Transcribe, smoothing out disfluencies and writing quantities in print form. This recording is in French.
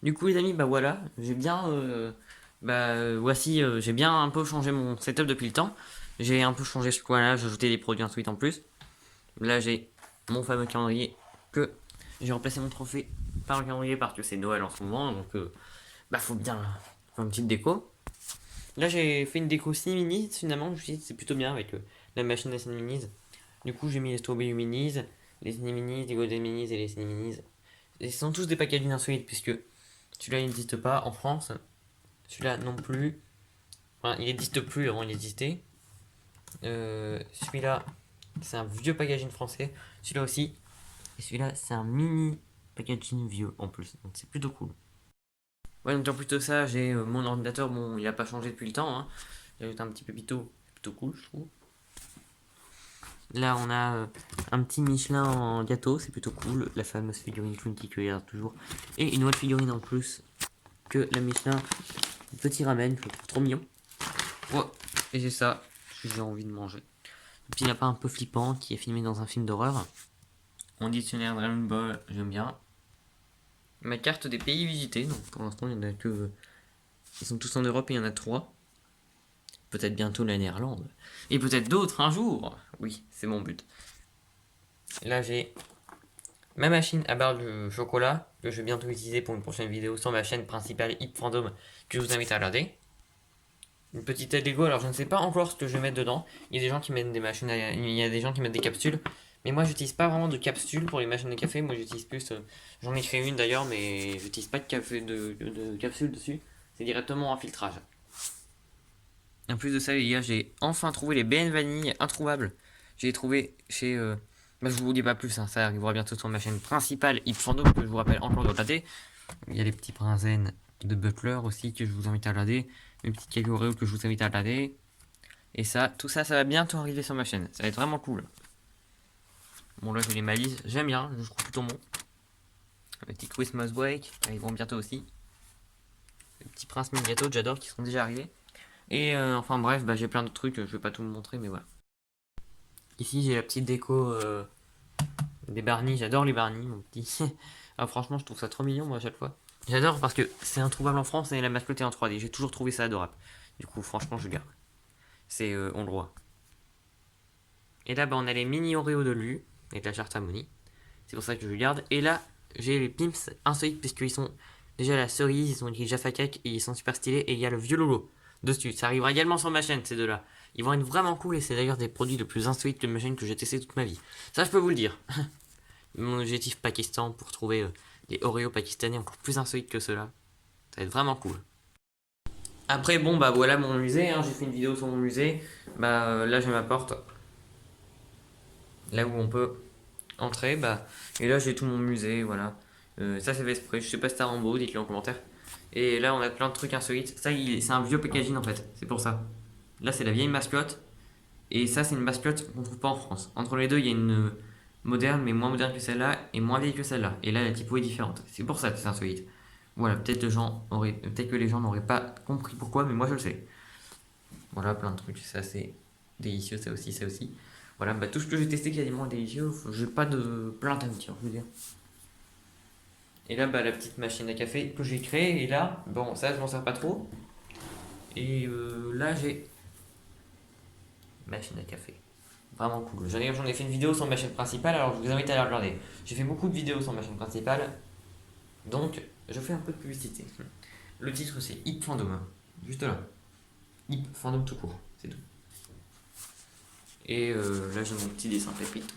Du coup les amis, bah voilà, j'ai bien, voici, j'ai bien un peu changé mon setup depuis le temps. J'ai un peu changé ce coin-là, j'ai ajouté des produits insolites en plus. Là j'ai mon fameux calendrier que j'ai remplacé mon trophée par un calendrier parce que c'est Noël en ce moment, donc bah faut bien faire une petite déco. Là j'ai fait une déco Cineminis finalement, je me suis dit c'est plutôt bien avec la machine à Cineminis. Du coup j'ai mis les Strawberry Minis, les Cineminis, les Golden Minis et les Cineminis. Et ce sont tous des packaging insolites puisque celui-là il n'existe pas en France. Celui-là non plus. Enfin, il n'existe plus, avant il existait. Celui-là, c'est un vieux packaging français. Celui-là aussi. Et celui-là, c'est un mini packaging vieux en plus. Donc c'est plutôt cool. Ouais, donc en plus de ça, j'ai mon ordinateur. Bon, il a pas changé depuis le temps, hein. J'ai ajouté un petit pépito. C'est plutôt cool, je trouve. Là, on a un petit Michelin en gâteau. C'est plutôt cool. La fameuse figurine Twinkie que regarde toujours. Et une autre figurine en plus que la Michelin. Petit ramen. Je le trouve trop mignon. Ouais, et c'est ça, j'ai envie de manger. Petit lapin un peu flippant qui est filmé dans un film d'horreur. Mon dictionnaire Dragon Ball, j'aime bien. Ma carte des pays visités, donc pour l'instant il y en a que. Ils sont tous en Europe et il y en a trois. Peut-être bientôt la Néerlande. Et peut-être d'autres un jour. Oui, c'est mon but. Là j'ai ma machine à barre de chocolat que je vais bientôt utiliser pour une prochaine vidéo sur ma chaîne principale Hip Fandom que je vous invite à regarder. Une petite aide Lego, alors je ne sais pas encore ce que je vais mettre dedans. Il y a des gens qui mettent des machines il y a des gens qui mettent des capsules. Mais moi j'utilise pas vraiment de capsules pour les machines de café. Moi j'utilise plus. J'en ai créé une d'ailleurs, mais j'utilise pas de, café, de capsule dessus. C'est directement un filtrage. En plus de ça, les gars, j'ai enfin trouvé les BN Vanille introuvables. J'ai trouvé chez. Bah, je vous dis pas plus, hein, ça arrivera bientôt sur ma chaîne principale, Ipfando, que je vous rappelle encore de regarder. Il y a les petits prinzènes de Butler aussi que je vous invite à regarder. Les petits cailloux Oreo que je vous invite à regarder. Et ça, tout ça, ça va bientôt arriver sur ma chaîne. Ça va être vraiment cool. Bon, là, j'ai les malices. J'aime bien, je trouve plutôt bon. Les petits Christmas Break, ils vont bientôt aussi. Les petits princes mini gâteaux, j'adore, qui sont déjà arrivés. Et enfin, bref, bah, j'ai plein de trucs, je vais pas tout vous montrer, mais voilà. Ici, j'ai la petite déco des Barney. J'adore les Barney, mon petit. Ah, franchement, je trouve ça trop mignon, moi, à chaque fois. J'adore parce que c'est introuvable en France et la mascotte est en 3D. J'ai toujours trouvé ça adorable. Du coup, franchement, je garde. C'est hongrois. Et là, bah, on a les mini Oreo de Lu, avec la charte harmonie. C'est pour ça que je garde. Et là, j'ai les Pimps insolites, puisqu'ils sont déjà la cerise, ils sont écrit Jaffa Cake, et ils sont super stylés. Et il y a le vieux Lolo dessus. Ça arrivera également sur ma chaîne, ces deux-là. Ils vont être vraiment cool, et c'est d'ailleurs des produits les plus insolites de ma chaîne que j'ai testé toute ma vie. Ça, je peux vous le dire. Mon objectif Pakistan pour trouver des Oreos pakistanais encore plus insolites que ceux-là. Ça va être vraiment cool. Après, bon, bah voilà mon musée, hein. J'ai fait une vidéo sur mon musée. Bah là, j'ai ma porte. Là où on peut entrer, bah. Et là, j'ai tout mon musée, voilà. Ça, c'est fait exprès. Je sais pas si t'as Rambo, dites-le en commentaire. Et là, on a plein de trucs insolites. Ça, c'est un vieux packaging en fait. C'est pour ça. Là, c'est la vieille mascotte. Et ça, c'est une mascotte qu'on trouve pas en France. Entre les deux, il y a une moderne, mais moins moderne que celle-là, et moins vieille que celle-là. Et là, la typo est différente. C'est pour ça que c'est insolite. Voilà, peut-être que les gens n'auraient pas compris pourquoi, mais moi je le sais. Voilà, plein de trucs. Ça, c'est délicieux, ça aussi, ça aussi. Voilà, bah, tout ce que j'ai testé quasiment est délicieux. J'ai pas de plainte à me dire, je veux dire. Et là, bah, la petite machine à café que j'ai créée. Et là, bon, ça, je m'en sers pas trop. Et là, j'ai machine à café. Vraiment cool. J'en ai fait une vidéo sur ma chaîne principale, alors je vous invite à la regarder. J'ai fait beaucoup de vidéos sur ma chaîne principale, donc je fais un peu de publicité. Le titre c'est Hip Fandom, juste là. Hip Fandom tout court, c'est tout. Et là j'ai mon petit dessin pépite.